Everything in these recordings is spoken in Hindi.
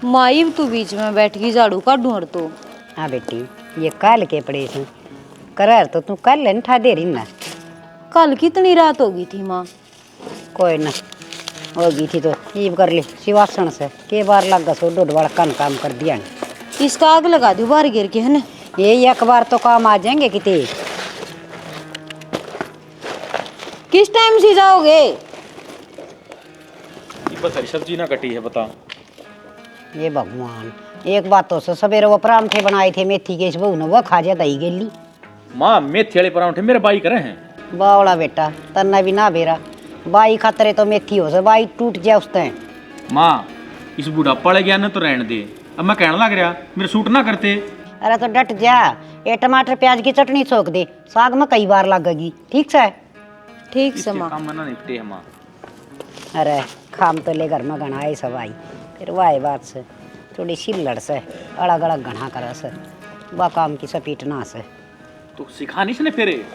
माई तू बीच में बैठ गई झाड़ू काटू और तो। हाँ बेटी, ये कल के पड़े थे करार तो तू कल लेन ठा दे रही ना। कल कितनी रात होगी थी माँ? कोई ना होगी थी तो ईब कर ली शिवासन से के बार लग सो डोड वाला काम कर दिया ने। इसका आग लगा दो बाहर गिर के है ना। ये एक बार तो काम आ जाएंगे कितने। किस टाइम से जाओगे? ये सब्जी ना कटी है बता। ये भगवान, एक बात तो सवेरे वो परांठे बनाए थे मेथी के, इस बहू ने वो खा जा दही गेली। माँ मेथी वाले परांठे मेरे बाई करे हैं। बावड़ा बेटा तन्ना भी ना बेरा बाई खातरे तो मेथी हो से बाई टूट जाए उस टाइम। माँ इस बुढ़ापा वाले ज्ञान तो रहने दे, अब मैं कहने लग रहा मेरे सूट ना करते। अरे तो डट जा, ये टमाटर प्याज की चटनी छोक दे, साग में कई बार लगेगी। ठीक से ठीक से माँ। काम ना निपटे है माँ। अरे खाम तो ले घर में घना है सब आई, फिर वाह बात से थोड़ी सिल्लड़ से अलग अलग घना कर से वह काम की सपीटना से तो सिखानी से फिर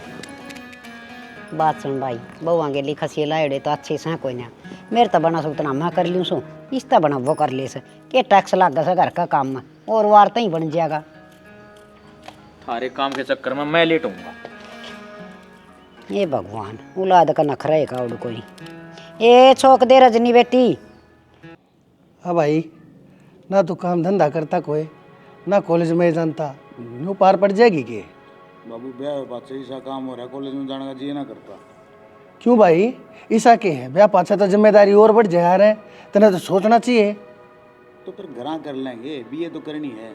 बात सुन भाई, बहू आगे लिखा सी लाए तो अच्छे से कोई ना मेरे तो बना सो उतना मैं कर लूँ सो इस तरह बना वो कर ले से के टैक्स लग गया घर का काम में और वार तो ही बन जाएगा। थारे काम के चक्कर में मैं लेट होऊंगा। ये भगवान औलाद का नखरा है का कोई। ये छोक दे रजनी बेटी। हाँ भाई, ना तो काम धंधा करता कोई ना कॉलेज में जानता, यूँ पार पड़ जाएगी के। बाबू ब्याह पाछे ऐसा काम हो रहा है, कॉलेज में जाने का जी ना करता। क्यों भाई, ऐसा के है ब्याह पाछा तो जिम्मेदारी और बढ़ जा रहा है, तेने तो सोचना चाहिए। तो फिर घरा कर लेंगे, बीए तो करनी है।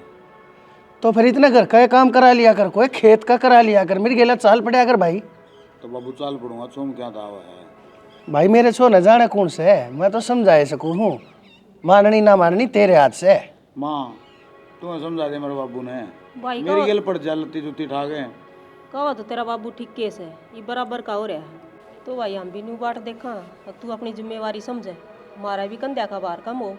तो फिर इतना घर का काम करा लिया कर, कोई खेत का करा लिया कर, मेरी गेला चाल पड़ा कर भाई। तो बाबू चाल पड़ूंगा, छोम क्या दावा है। भाई मेरे छो न जाने कौन से है, मैं तो समझा सकूँ हूँ, माननी ना माननी तेरे हाथ से। माँ तुम्हें समझा दे मेरे बाबू ने, भाई मेरी गेल पड़ जा लत्ती जुत्ती ठा गए। कहो तो तेरा बाबू ठीक केस है, ये बराबर का हो रहा है। तो भाई हम भी न्यू बाट देखा, अब तू अपनी जिम्मेवारी समझे, हमारा भी कंध्या का बार कम हो।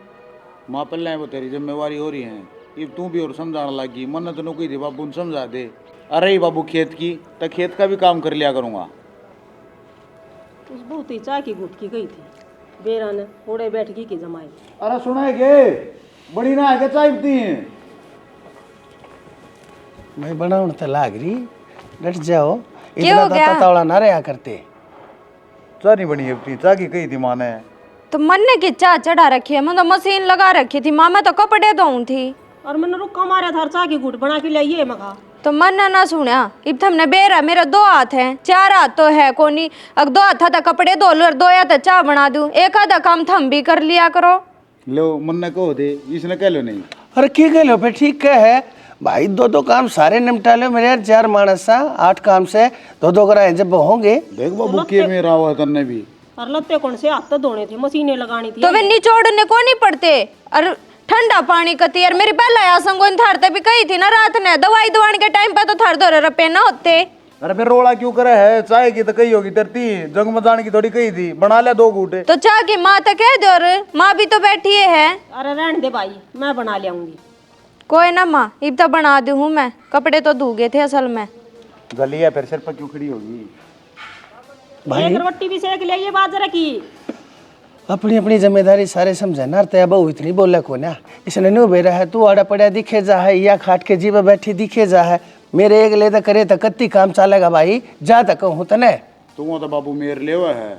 माँ पल्ले वो तेरी जिम्मेवारी हो रही है, ये तू भी और समझाने लगी। मन तो नौकरी थी बाबू ने समझा दे। अरे बाबू खेत की तो खेत का भी काम कर लिया करूँगा। उस बहुत ही चाय की घुट की गई थी, बेरा ने ओड़े बैठ गई की जमाई। अरे सुनाएगे बड़ी ना आगे चाय पीती है। मैं बनाऊँ तो लाग रही, डट जाओ, इतना ततावड़ा ना रहा करते। चाय नहीं बनी है, चाय की कही थी माँ ने। तो मन ने की चाह चढ़ा रखी है, मतलब मशीन लगा रखी थी माँ, मैं तो कपड़े धोऊं थी और मैंने रुका मारा था चाय की घुट बना के लाइए मखा। तो मन ने ना सुना। इब हमने बेरा मेरा 2 हाथ हैं, 4 हाथ तो है कोनी, अगर 2 हाथ था कपड़े धो लो और 2 या तो चाह बना दूं, एक आधा काम थम भी कर लिया करो। लो मन ने कहो दे, इसने कह लो नहीं। अरे की कह लो फिर, ठीक है भाई, 2 काम सारे निपटा लो मेरे यार, 4 मानस सा 8 काम से 2 कराए जब होंगे। देख बाबू के मेरा हुआ करने भी और लत्ते कौन से हाथ तो धोने थे, मशीनें लगानी थी। तो वे निचोड़ने को नहीं पड़ते, और ठंडा पानी कती यार मेरी पहला या संगोन थारते भी कही थी ना रात ने, दवाई दवाने के टाइम पे तो थर दो रुपये ना होते। अरे फिर रोड़ा क्यों करे है, चाय की तो कही होगी तरती, जंग में जाने की थोड़ी कही थी, बना ले 2 घूटे। तो चाह की माँ तो कह दो, और माँ भी तो बैठी है। अरे रहने दे भाई, मैं बना ले आऊंगी। कोई ना माँ, इब तो बना दूँ हूँ मैं, कपड़े तो धो गए थे असल में। गलिया फिर सिर पर क्यों खड़ी होगी भाई? एक रोटी भी सेक ले बाजरे की। अपनी अपनी जिम्मेदारी सारे समझे ना, तया बहू इतनी बोले को ना, इसने न्यू बेरा है, तू आड़ा पड़ा दिखे जा है या खाट के जीव बैठी दिखे जा है, मेरे एक ले तो करे तो कत्ती काम चलेगा भाई, जा तक कहूँ तने। तू तो बाबू मेर ले है,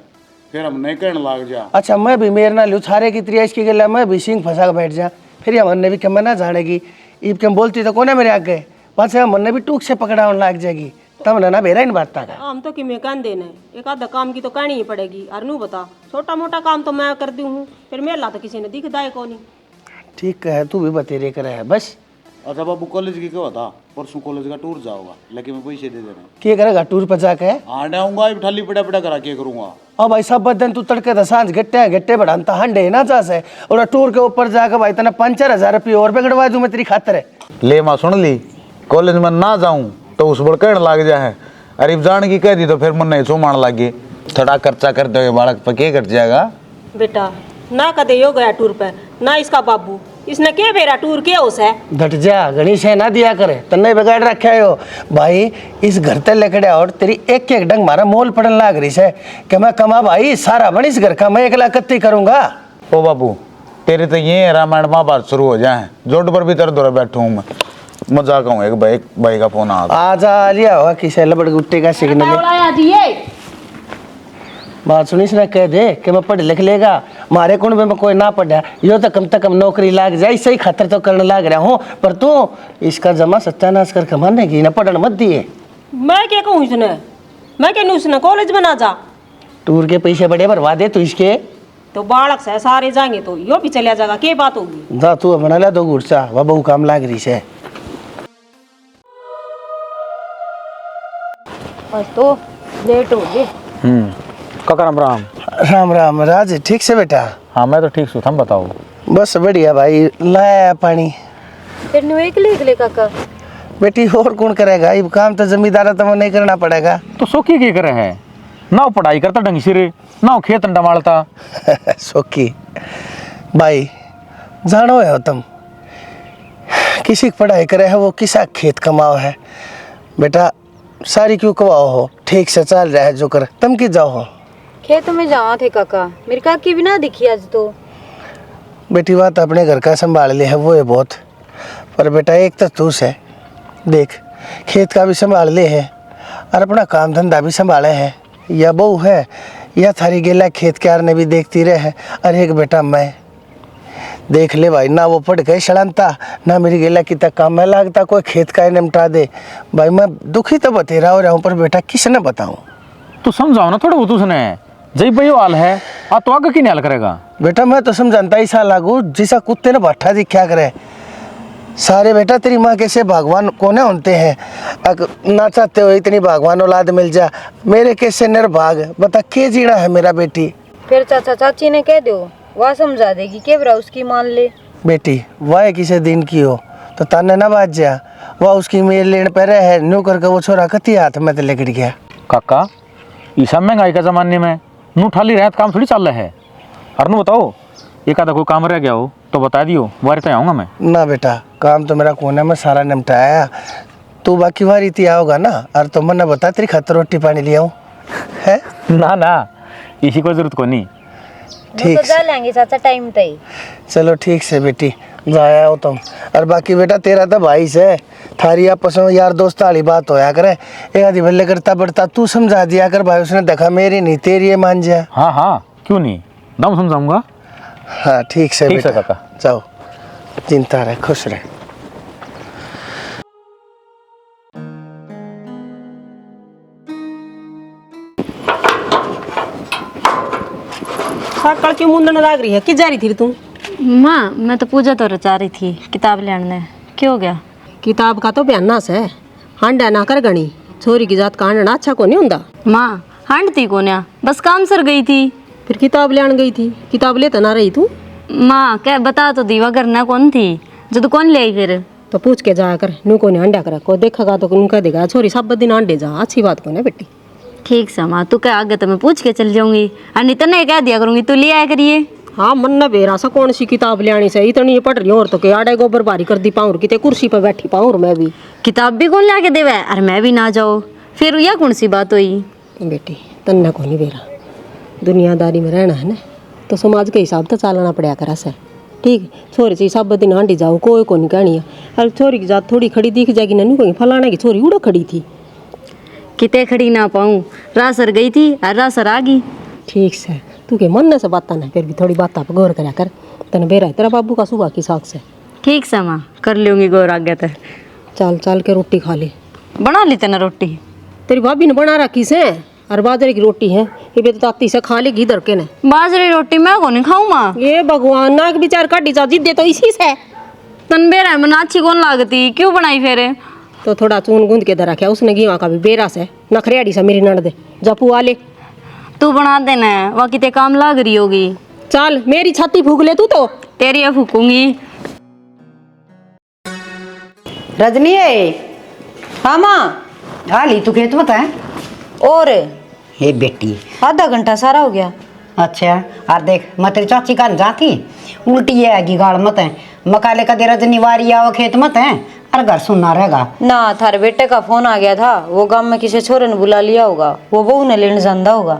फिर हम नहीं कहने लाग जा। अच्छा मैं भी मेरे ना लू छारे की 23 की गला मैं भी सिंह फंसा बैठ जा, फिर ये मन ने भी कम ना जानेगी, ईब कम बोलती तो कोने मेरे आगे पाछे मन ने भी टूक से पकड़ा लाग जाएगी, तब ना बेरा इन बात का। हम तो कि मैं कहन देना है, एक आधा काम की तो कहनी ही पड़ेगी। और नू बता, छोटा मोटा काम तो मैं कर दी हूँ, फिर मेला तो किसी ने दिख दाए को नहीं। ठीक है, तू भी बतेरे करे है बस। अच्छा बाबू कॉलेज की क्या था, परसों कॉलेज का टूर जाओगा, लेकिन मैं पैसे दे देना। क्या करेगा टूर पर जाके? आने आऊंगा ठाली पड़ा पड़ा करा के करूंगा। अब भाई सब बदन तू तड़के तो सांझ गट्टे बढ़ाता हंडे ना जा से, और टूर के ऊपर जाकर भाई तना 5-4 रुपये और बिगड़वा दूं मैं तेरी खातर है। ले माँ सुन ली, कॉलेज में ना जाऊं तो उस बड़ कहने लग जा है, अरे जान की कह दी तो फिर मन नहीं सो मान लगे, थोड़ा खर्चा कर दो बालक पर के कट जाएगा। बेटा ना कदे यो गया टूर पे, ना इसका बाबू, इसने के बेरा टूर के उस है। डट जा, गणेश है ना दिया करे, तन्ने बिगाड़ रखा है हो भाई, इस घर ते लेकड़े और तेरी एक एक डंग मारा मोल पड़न लाग रही है कि मैं कमा भाई सारा बन इस घर का, मैं अकेला कत्ती करूंगा। ओ बाबू तेरे तो ये रामायण महाभारत शुरू हो जाए, जोड़ पर भी तेरे दौरे बैठू हूँ मैं। मजाक हूँ, एक भाई का फोन आ गया। आजा लिया होगा किसे लबड़ गुट्टे का सिग्नल। बात सुनी ना, कह दे कि मैं पढ़ लिख लेगा, मारे कुंड में कोई ना पढ़ा, यो तो कम नौकरी लाग जाए, इसे ही खतर तो करने लाग रहा हूँ। पर तू इसका जमा सत्यानाश करके मानेगी ना, पढ़ने मत दिए। मैं क्या कहूँ इसने, मैं क्या उसने कॉलेज बना जा, टूर के पैसे बड़े भरवा दे तू इसके। तो बालक से सारे जाएंगे तो यो भी चलिया जाएगा, क्या बात होगी। जा तू बना ला 2 गुड़सा, वह बहु काम लाग रही से। बस तो लेट हो गए। काका राम राम। राम राम राज, ठीक से बेटा? हाँ मैं तो ठीक हूँ, तुम बताओ। बस बढ़िया भाई, लाया पानी। फिर न्यू एकले काका बेटी और कौन करेगा, ये काम तो जमींदार तो नहीं करना पड़ेगा। तो सोखी क्या करे है, ना वो पढ़ाई करता ढंग से रे, ना वो खेत डमाड़ता। सोकी भाई जानो है तुम, किसी की पढ़ाई करे है वो किसा खेत कमाओ है। बेटा सारी क्यों कमाओ हो, ठीक से चल रहा है जो कर, तुम की जाओ हो। खेत में जावा थे काका, मेरी काकी भी ना दिखी आज तो। बेटी बात अपने घर का संभाल ले है वो है बहुत, पर बेटा एक तो तू से देख, खेत का भी संभाल ले है और अपना काम धंधा भी संभाले है, या बहू है या थारी गेला खेत के आरने भी देखती रहे है। अरे एक बेटा मैं देख ले भाई, ना वो पढ़ गए शड़नता, ना मेरी गेला की तक काम में लागता, कोई खेत का निपटा दे भाई। मैं दुखी तो बतेरा हो रहा हूँ, पर बेटा किसने बताऊँ। तो समझाओ ना थोड़ा बहुत उसने, जय भाई हाल है आ तो आगे की न्याल करेगा। बेटा मैं तो समझाता ऐसा लागू जिसा कुत्ते ने भट्ठा दिखा करे सारे। बेटा तेरी माँ कैसे भगवान कोने होते हैं, ना चाहते हो इतनी भगवान औलाद मिल जा, मेरे कैसे निर्भाग, बता के जीना है मेरा बेटी। फिर चाचा चाची ने कह दो, वह समझा देगी के बरा उसकी मान ले। बेटी वह किसी दिन की हो तो ताने ना बाज जा, वह उसकी मेल लेन पे रहे न्यू करके वो छोरा कती हाथ में तो लेकर गया। काका ईसा महंगाई का जमाने में नू ठाली रहत काम थोड़ी चल रहा है। और नू बताओ एक आधा कोई काम रह गया हो तो बता दियो, वारी तो आऊँगा मैं। ना बेटा काम तो मेरा कोने में सारा निपटाया, तू बाकी वारी थी आओगा ना, और तो मन बता तेरी खातर रोटी पानी ले आऊँ है ना ना इसी को जरूरत को नहीं। ठीक तो जा लेंगे चाचा टाइम तय। चलो ठीक से बेटी जाया हो तुम। और बाकी बेटा तेरा तो भाई से थारी आपस में यार दोस्त वाली बात होया करे, एक आधी भले करता बढ़ता तू समझा दिया कर भाई, उसने देखा मेरी नहीं तेरी है मान जा। हाँ हाँ क्यों नहीं, दम समझाऊंगा। हाँ ठीक से ठीक से बेटा, काका। जाओ चिंता रहे, खुश रहे। सकाल की मुंडन लाग रही है, कि जा रही थी तू? माँ मैं तो पूजा तो रचा रही थी, किताब लेने क्यों हो गया। किताब का तो बयाना से हांडा ना कर गणी, छोरी की जात का हांडना अच्छा को नहीं होता। माँ हांडती कोन्या, बस काम सर गई थी। फिर किताब लेने गई थी, किताब ले तो ना रही तू? माँ क्या बता तो दीवा करना कौन थी जो तो कौन ले आई फिर। तो पूछ के जाया कर, नू को नहीं अंडा कर, को देखेगा तो उनका देगा छोरी सब दिन अंडे जा, अच्छी बात को ना बेटी। ठीक सा माँ, तू क्या आगे तो मैं पूछ के चल जाऊंगी, और नहीं तो नहीं कह दिया करूंगी तू ले आया करिए। हाँ मन न बेरा सा कौन सी किताब ले आनी से, इतनी ये पढ़ रही हूँ और तो के आड़े गोबर बारी कर दी पाऊँ, कितने कुर्सी पर बैठी पाऊँ मैं भी। किताब भी कौन ला के देवे और मैं भी ना जाओ, फिर यह कौन सी बात हुई। बेटी तन्ना को नहीं बेरा, दुनियादारी में रहना है ना तो समाज के हिसाब से चलना पड़ा करा से। ठीक छोरी से सब दिन आंटी जाओ, कोई को नहीं कहनी है। और छोरी की जात थोड़ी खड़ी दिख जाएगी ना, नहीं कोई फलाना की छोरी उड़ा खड़ी थी, किते खड़ी ना पाऊँ, रासर गई थी और रासर आ गई। ठीक से तू के मन से बात ना, फिर भी थोड़ी बात पर गौर करा कर, तन बेरा तेरा बाबू का सुबह की साख से। ठीक सा माँ कर लूँगी गौर आगे तक। चल चल के रोटी खा ले। बना ली तेना रोटी, तेरी भाभी ने बना रखी से, और बाजरे की रोटी है, ये भी तो ताती से खा लेगी इधर के ने। बाजरी रोटी मैं को नहीं खाऊँ माँ। ये भगवान नाक बिचार काटी जा जिद दे तो इसी से। तन बेरा मन अच्छी कौन लागती, क्यों बनाई फिर। तो थोड़ा चून गूंद के दे रखा उसने गेहूं का भी बेरा से, नखरेड़ी सा मेरी नड़ दे जपू आ ले। तू बना देना, वह किते काम लाग रही होगी। चल मेरी छाती फूक ले तू तो। तेरी ये फूकूंगी। रजनी है। हाँ माँ। आ ली तू खेत मत है और हे बेटी। आधा घंटा सारा हो गया। अच्छा और देख मैं तेरी चाची का जाती उल्टी आएगी गाड़ मत है, मकाले का दे रजनी वारी आओ खेत मत है, और घर सुनना रहेगा ना। थारे बेटे का फोन आ गया था, वो गांव में किसी छोरे ने बुला लिया होगा, वो बहू ने लेने जाना होगा।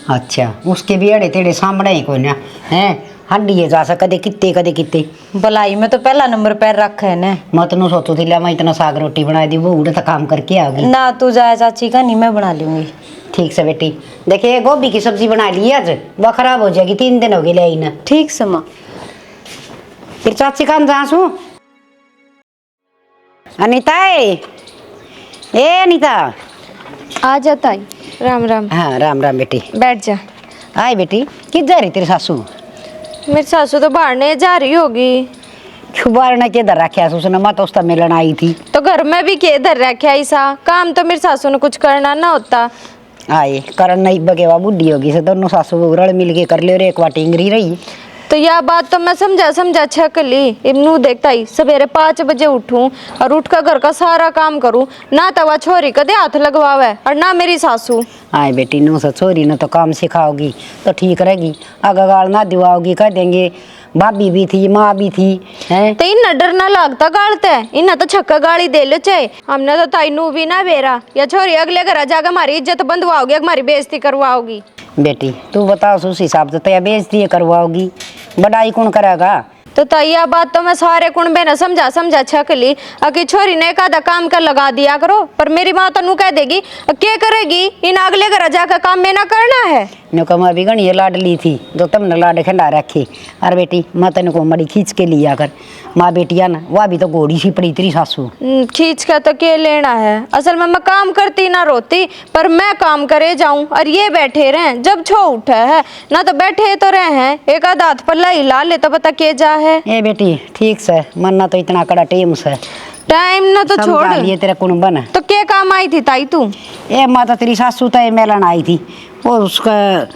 अच्छा उसके भी अड़े तेड़े सामने ही कोई ना है, हांडी जा सा कदे कित्ते भलाई में तो पहला नंबर पैर रखा है ने। मैं तेन सोचू थी लिया मैं इतना साग रोटी बना दी वो उड़े तो काम करके आओगी। ना तू जाए चाची का नहीं, मैं बना लूंगी। ठीक से बेटी। देखिए गोभी की सब्जी बना ली आज, वह खराब हो जाएगी, 3 दिन हो गए ले आई ना। ठीक से माँ। फिर चाची कान जा सू अनिता ए अनिता आ जाता है। राम राम। हाँ राम राम बेटी। बैठ जा। आए बेटी किध जा रही तेरी सासू? मेरी सासू तो बाहर नहीं जा रही होगी। छुबार ने के दर रखा उसने, मैं तो उसका मिलन आई थी। तो घर में भी के इधर रखे ऐसा काम तो मेरी सासू ने कुछ करना ना होता। आए करण नहीं बगेवा बुढ़ी होगी से दोनों सासू रल मिल के कर ले और एक वाटी इंगरी रही। तो यह बात तो मैं समझा छकली। इब्नू देखता ही सवेरे 5 बजे उठूं और उठकर घर का सारा काम करूं, ना तो वह छोरी कदे हाथ लगवावे और ना मेरी सासू। आए बेटी नो से छोरी ने तो काम सिखाओगी तो ठीक रहेगी, आगा गाल ना दिवाओगी कह देंगे भाभी भी थी माँ भी थी हैं। तो इन डर ना लगता गालते इन तो छक्का गाली दे लो चाहे। हमने तो ताइनू भी ना बेरा या छोरी अगले घर जाकर हमारी इज्जत बंधवाओगी, हमारी बेइज्जती करवाओगी। बेटी तू बताओ उस हिसाब से तो बेइज्जती करवाओगी, बड़ाई कौन करेगा? तो तैया बात तो मैं सारे कुण में न समझा छकली अकी छोरी ने एक आधा काम कर लगा दिया करो, पर मेरी माँ तो नू कह देगी क्या करेगी, इन अगले घर जाकर काम में ना करना है। नुको मैं भी गणी लाडली थी जो तुमने लाड खिला रखी। अरे बेटी मैं तेन को मड़ी खींच के लिया कर, माँ बेटिया ना वह भी तो घोड़ी सी पड़ी तेरी सासू। खींच का तो क्या लेना है, असल में मैं काम करती ना रोती, पर मैं काम करे जाऊं और ये बैठे रहे जब छो उठे है ना तो बैठे तो रहे हैं, एक आधा हाथ पल्ला हिला ले तो बता के जा है। ए बेटी ठीक से मरना तो इतना कड़ा टेम से टाइम ना तो छोड़ लिए तेरा कुण बन। तो क्या काम आई थी ताई तू? ए माता तेरी सासू तो मेलन आई थी, वो उसका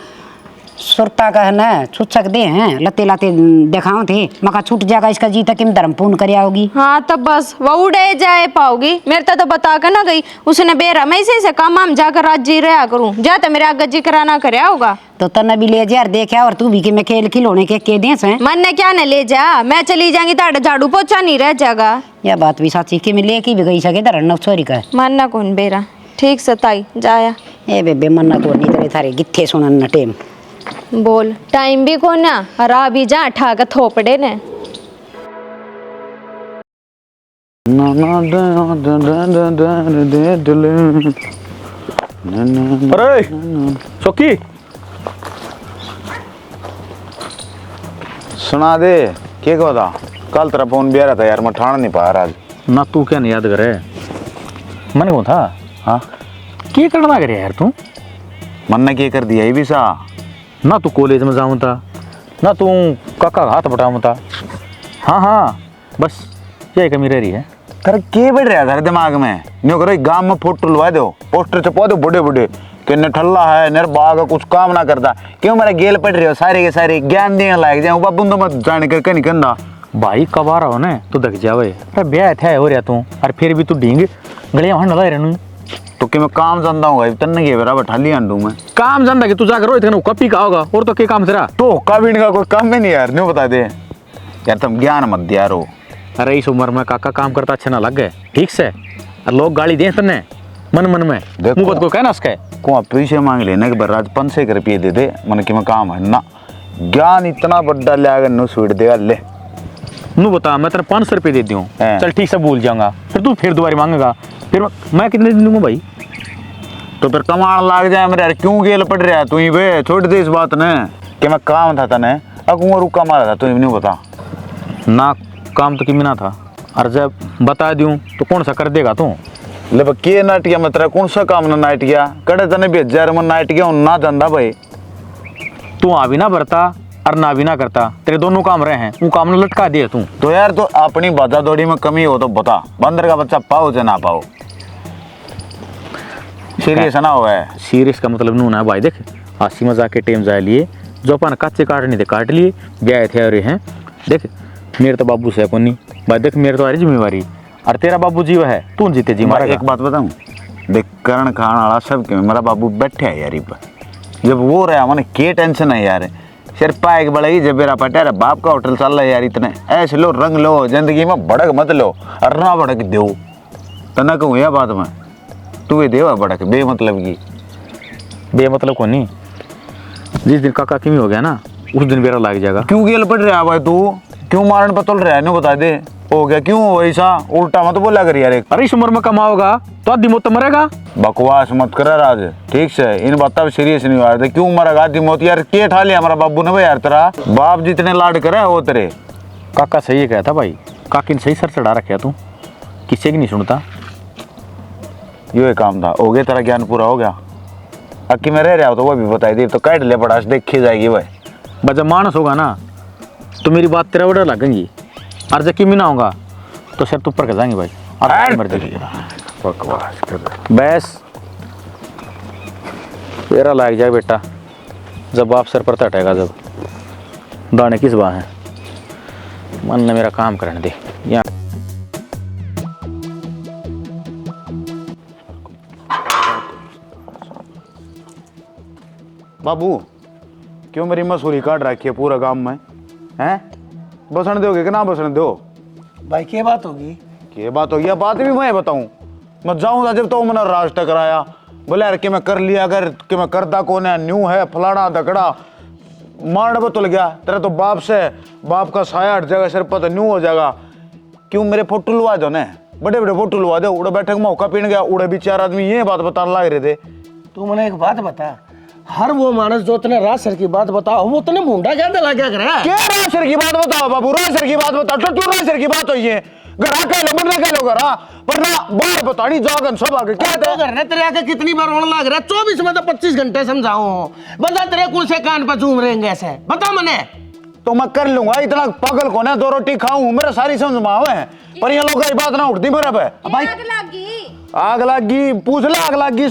सुरता का है ना छुच्छक दे हैं लते लाते दिखाओ थे, मका छूट जाएगा इसका जी तक धर्म पूर्ण कर आओगी। हाँ तब बस वो उड़े जाए पाओगी, मेरे तो बता कर ना गई उसने बेरा मैं इसे काम हम जाकर राज जी रहा करूं, जा तो मेरे आगे जी कराना करे होगा। तो तना भी ले जा देखा और तू भी कि मैं खेल खिलौने के दे से मन ने क्या न ले जा, मैं चली जाऊंगी तो झाड़ू पोछा नहीं रह जाएगा। यह बात भी साची कि मैं लेके भी गई सके धरण छोरी का मानना कौन बेरा ठीक से ताई जाया। ए बेबे मन्ना को नहीं तेरे थारे गिथे सुनन न टेम बोल टाइम भी को ना हरा भी जा ठा के थोपड़े ने। अरे सोकी सुना दे क्या कहो था, कल तेरा फोन भी आ रहा था यार, मैं ठाण नहीं पा रहा आज। ना तू क्या नहीं याद करे, मन कौन था? हाँ क्या करना करे यार तू? मन ने क्या कर दिया ये भी सा, ना तू कॉलेज में जाऊँ था ना तू काका हाथ बटाऊँ था। हाँ हाँ बस यही कमी रह रही है। कर के बैठ रहा था दिमाग में, न्यू करो गांव में फोटो लगा दो, पोस्टर छपवा दो बड़े बड़े कि न ठल्ला है नर बाग कुछ काम ना करता, क्यों मेरा गेल पड़ रही हो सारे के सारे ज्ञान देने लायक जाए बाबू तो मत जाने करके नहीं कंधा भाई कब आ रहा हो ना तू दख जावे। अरे ब्याह थे हो रहा तू और फिर भी तू ढींग गलियां वहां नला रहनु तो कि मैं काम जानता हूँ तन्ने के बराबर ठाली आंडू मैं काम जानता कि तू जाकर रोहित का कपी का होगा और तो क्या काम तेरा? तो कभी का कोई काम ही नहीं यार, न्यू बता दे यार, तुम ज्ञान मत दिया रो। अरे इस उम्र में काका काम करता अच्छा ना लग गए ठीक से, और लोग गाली दें तन्ने मन मन में मुंह को कहना उसके को पैसे मांग लेने के बराज 500 रुपये दे दे मन कि मैं काम है ना, ज्ञान इतना बड़ा लिया नु स्वीट देगा ले नू बता मैं तेरे 500 रुपये दे दूँ, हाँ। चल ठीक से भूल जाऊंगा, फिर तू फिर दोबारा मांगेगा, फिर मैं कितने दिन दूंगा भाई? तो फिर कमाल लाग जाए मेरे यार, क्यों गेल पड़ रहा है तू ही बे, छोड़ दे इस बात ने कि मैं काम था तने अगुआ रुका मारा था, तू नहीं बता ना काम तो किमी ना था, और जब बता दूं तो कौन सा कर देगा तू? ले के नाटिया में तेरा कौन सा काम ना नाटिया कड़े तने भी 1000 में नाटिया ना धंधा भाई, तू आ भी ना भरता और ना भी ना करता, तेरे दोनों काम रहे हैं, वो काम ने लटका दिया तू। तो यार तो अपनी बाजा दौड़ी में कमी हो तो बता, बंदर का बच्चा पाओ चाहे ना पाओ, सीरियस ना हुआ है। सीरियस का मतलब नू ना भाई, देख हंसी मजाक के टाइम जाए लिए जो अपन कच्चे काटने थे काट लिए, ब्याह थे और हैं देख मेरे तो बाबू से कोनी भाई, देख मेरे तो आ रही जिम्मेवारी और तेरा बाबू जी है तू जीते जी मारा। एक बात बताऊं देख, करण खान वाला सब के मेरा बाबू बैठे है यार पर, जब वो रहा मैंने के टेंशन है यार, सिर्फ पाए बड़ाई जब मेरा पटा बाप का होटल चल रहा है यार, इतने ऐसे लो रंग लो जिंदगी में, भड़क मत लो और ना भड़क दो तना कहूँ यह बात में, तू ये देवा भड़क बेमतलब की बेमतलब को नहीं। जिस दिन काका किमी हो गया ना उस दिन मेरा लग जाएगा। क्यों गेल पड़ रहा है भाई तू? क्यों मारन पतल रहा है ना, बता दे। हो गया क्यों ऐसा? उल्टा मत बोला कर यार। अरे इस उम्र में कमाओगा तो आधी मौत तो मरेगा। बकवास मत कर राज, ठीक से इन बातों सीरियस नहीं हुआ। क्यों मरेगा आधी मौत यार? के ठा लिया हमारा बाबू ने भाई यार? तेरा बाप जितने लाड करे वो तेरे। काका सही कहता भाई, काकी ने सही सर चढ़ा रखा तू, किसी की नहीं सुनता। यो एक काम था, हो गया तेरा ज्ञान पूरा हो गया। अक्की में रह रहा हो तो वो भी बताई दी तो काट ले पड़ाश, देखी जाएगी भाई। बस जब मानस होगा ना तो मेरी बात तेरा ऑर्डर लगेंगी, और जब की ना होगा तो सर तू ऊपर कर जाएंगे भाई। और मर जाएगी बकवास कर। बस तेरा लाग जाए बेटा, जब बाप सर पर तटेगा, जब दाने किस बात है। मन ने मेरा काम करने दे यहाँ। बाबू क्यों मेरी मसूरी काट रखी है पूरा गांव में? हैं बसने दोगे कि ना बसने दो? भाई क्या बात होगी? ये बात हो गया, बात भी मैं बताऊं? मैं जाऊंगा जब तो मैंने राज टकराया, बोले यार कि मैं कर लिया, अगर कि मैं करता कौन है, न्यू है फलाना दकड़ा, मारने बतल गया। तेरा तो बाप से बाप का साया हट जाएगा, सिर पता न्यू हो जाएगा। क्यों मेरे फोटो लुआ दो ने, बड़े बड़े फोटो लुआ दो। उड़े बैठक मौका पीन गया, उड़े भी 4 आदमी ये बात बताने लग रहे थे। तू मैंने एक बात बता, हर वो मानस जो तने राज सर की बात बताओ वो तने मुंडा क्या दिला क्या करे? क्या राज सर की बात बताओ बाबू? राज सर की बात बताओ तो तू राज सर की बात हुई है। घरा कह लो मरना कह लो घरा, पर ना बाहर बतानी जागन सब आगे क्या तो करने तेरे आके कितनी बार रोने लग रहा है? 24 में तो 25 घंटे समझाऊं। बता तेरे कुल से कान पर झूम रहेंगे ऐसे, बता मने। तो मैं कर लूंगा, इतना पागल कौन है? 2 रोटी खाऊं मेरा सारी समझ में आवे है, पर ये लोग की बात ना उठती बराबर है। भाई आग लागी पूछ ले, आग लागी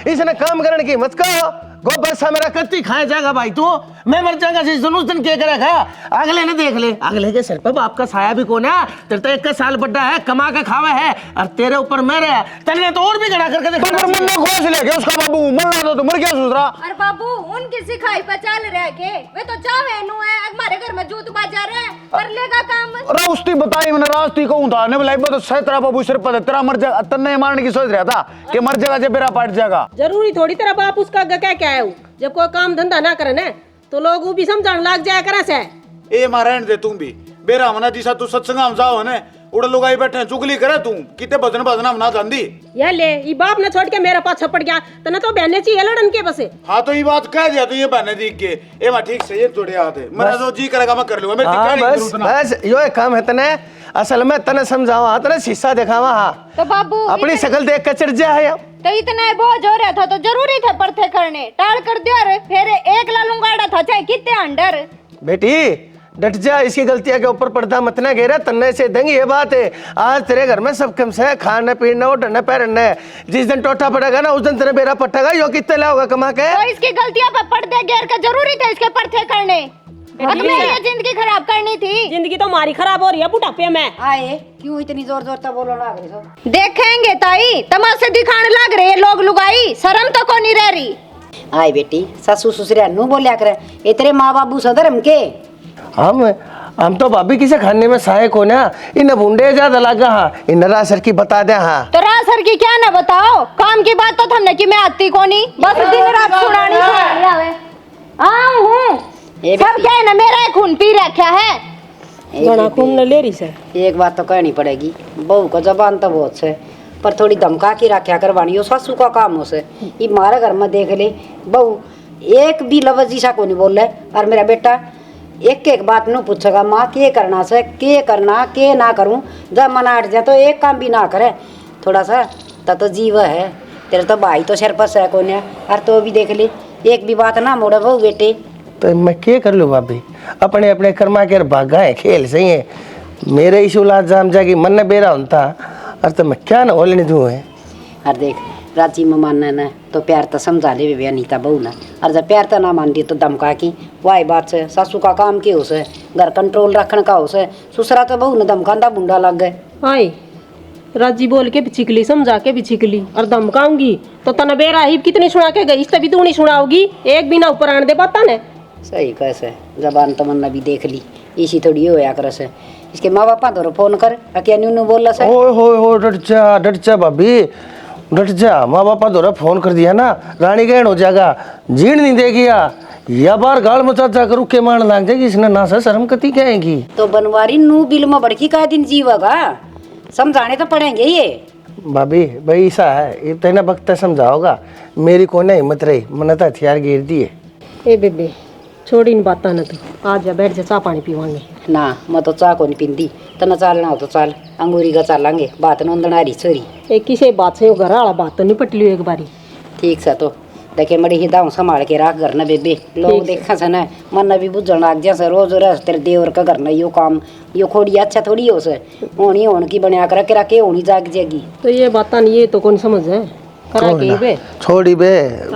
इसने काम करने की मत कहो। गोबर सा मेरा कत्ती खाए जाएगा भाई तू, मैं मर जाऊंगा जिस दिन, उस दिन क्या करेगा? अगले ने देख ले, अगले के सिर पर बाप का साया भी कौन है? तेरे तो 1 साल बड़ा है, कमा के खावा है, और तेरे ऊपर मेरे है। तेने तो और भी गड़ा करके देखा। मरने खोज ले गया उसका बाबू, मरना तो मर गया सुधरा। अरे बाबू उनकी सिखाई पर चल रहे के, वे तो चावे नु है हमारे घर में जूत बाजा रहे हैं, कर लेगा काम। रास्ती बताई मैंने, रास्ती कहूं था ने बोला तो सैतरा बाबू सिर पर तेरा मर जाएगा। तन्ने मारने की सोच रहा था कि मर जाएगा जब मेरा पाट जाएगा। जरूरी थोड़ी तेरा बाप उसका क्या क्या है? जब कोई काम धंधा ना करे ना तो लोग वो भी समझाने लग जाया करे से। ए मारन दे तुम भी बेरा मना दिशा तू सत्संग में जाओ ने, उड़ लोग आई बैठे चुगली करे तू, किते भजन भजना ना जानदी। ये ले ये बाप ने छोड़ के मेरा पास छपड़ गया, तने तो बहने चाहिए लड़न के बसे। हां तो ये बात कह दिया, तो ये बहने दी के ए मा ठीक से ये जोड़े हाथ है, मेरा जो जी करेगा मैं कर लूंगा। मेरी हाँ, क्या बस बस यो एक काम है तने, असल में तने समझावा, तने शीशा दिखावा। हां तो बाबू अपनी शक्ल देख के चिढ़ जाए। तो इतना बोझ हो रहा था तो जरूरी था परथे करने, टाल कर दिया रे, फिर एक लालूंगाड़ा था चाहे कितने अंडर। बेटी डट जा, इसकी गलतियां के ऊपर पर्दा मत ना घेरा, तन्ने से दंग। ये बात है आज तेरे घर में सब कम से खाने पीने और ढंडे पैरने, जिस दिन टोटा पड़ेगा ना उस दिन तेरे बेरा पटेगा। यो कितने लाओगा कमा के? तो इसकी गलतियां पे पर्दे घेर का जरूरी था इसके परथे करने, अब मेरी ये जिंदगी खराब करनी थी। जिंदगी तो हमारी खराब हो रही है बुढ़ापे में। आए क्यों इतनी जोर जोर से बोलो लग रही हो? देखेंगे ताई तमाशे दिखाने लग रहे लोग लुगाई, शर्म तो को नहीं रह रही। आए बेटी सासू ससुर नु बोलिया करे, ये तेरे माँ बाबू सधर्म के। हम तो भाभी किसे खाने में सहायक हो ना, इन बूंदे ज्यादा लगा। हाँ इन राज सर की बता दे। हाँ तो राज सर की क्या ना बताओ, काम की बात तो हमने की मैं आती को नहीं, बस दिन रात सुनानी है। सब क्या है ना, मेरा खून पी रखा है। घना खून न ले रही से। एक बात तो कहनी पड़ेगी, बहू को जबान तो बहुत से, पर थोड़ी धमका के रखा करवानी हो सासू का काम हो से। ये मारे घर में देख ले बहू एक भी लफ्ज ऐसा को नहीं बोल रहे, और मेरा बेटा एक एक बात न पूछेगा, माँ के करना से के करना के ना करूं, जब मना हट जाए तो एक काम भी ना करे थोड़ा सा तो जीव है। तेरे तो भाई तो सिर पर है कौन है, और तो भी देख ले एक भी बात ना मोड़े बहू बेटे। तो मैं क्या कर लूँ भाभी, अपने अपने कर्मा के भागा है, खेल सही है। मेरे इशू लाद जाम जागी मन ने बेरा होता, और तो मैं क्या ना बोलने दूँ है। और देख राजी में मानना ना तो प्यार तो समझा ले भी अनीता बहू ना, और जब प्यार तो ना मान दी तो धमका की वाही बात से। सासू का काम के हो से, घर कंट्रोल रखने का हो से, ससुरा तो बहू ने धमकांदा बुंडा लग गए। आई राजी बोल के भी छिकली, समझा के भी छिकली, और धमकाऊंगी तो तने बेरा ही कितनी सुना के गई, तभी तू नहीं सुनाओगी। एक भी ना ऊपर आने दे पाता ने। सही कैसे जबान तमन्ना भी देख ली, इसी थोड़ी होया कर से। इसके माँ बापा तो फोन कर क्या न्यू बोला से। ओए हो डट जा भाभी डट जा। माँ बापा दोरा फोन कर दिया ना, रानी गहन हो जाएगा, जीण नहीं देगी। या बार गाल में चाचा करू के मान लाग जाएगी इसने ना से शर्म कती कहेगी। तो बनवारी नू बिल में बड़की का दिन जीवेगा, समझाने तो पड़ेंगे ये। भाभी भाई ऐसा है, ये तेना वक्त समझाओगा, मेरी कोई ना हिम्मत रही, मैंने तो हथियार गिर दिए। ए बेबे छोड़ी इन बात ना, तू आज जा बैठ जा, चाह पानी पीवांगे। ना मैं तो चाह को नहीं पींदी, तना चालना हो तो चाल, अंगूरी का चालांगे, बात नंदनारी छोरी। ए किसे बात से घर वाला बात तो नहीं पट लियो एक बारी। ठीक से तो देखे मड़ी हिदाऊ संभाल के राख घर न बेबे, लोग देखा से ना मन भी बुझण लाग जैसे रोज रस तेरे देवर का घर न यो काम यो खोड़ी अच्छा थोड़ी हो से होनी होन की बना कर रखे होनी जाग जाएगी। तो ये बात नहीं, ये तो कौन समझ है, करा के बे छोड़ी बे,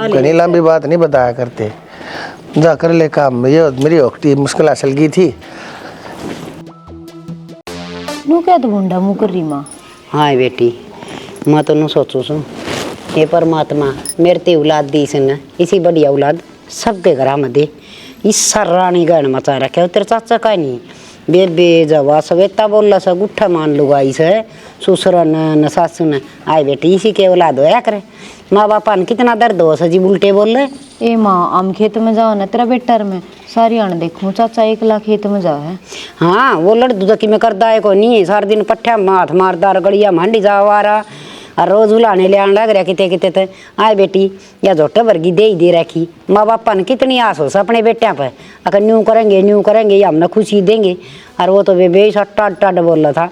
घनी लंबी बात नहीं बताया करते, जा कर ले काम। ये मेरी ओखटी मुश्किल असल की थी। नू क्या तो भुंडा मुँह कर रही माँ। हाँ बेटी, मैं तो सोचू सू हे परमात्मा मेरे ते औलाद दी इसने, इसी बढ़िया औलाद सबके घर में दे। इस सर्रानी गहन मचा रखे तेरे चाचा का नहीं बेबे जवा सवेता बोल सा गुट्ठा मान लुगाई से ससुर न सासू न आए बेटी इसी के औलाद होया करे। माँ बापा ने कितना दर्द हो सजी उल्टे बोल रहे। ए माँ हम खेत में जाओ ना, तेरा बेटर में सारी आने देखूँ चाचा 1 लाख खेत में जाओ है। हाँ वो लड़ दुदकी में करदा है को नहीं, सारा दिन पट्ठा माथ मारदार गड़िया मंडी जाओ आ रहा और रोज उलाने ले आने लग रहा किते किते ते आए बेटी या झोटे वर्गी दे ही दे रखी। माँ बापा ने कितनी आस हो अपने बेटिया पर, अगर न्यू करेंगे या हमने खुशी देंगे, और वो तो बेबे टाड टाड बोल रहा था।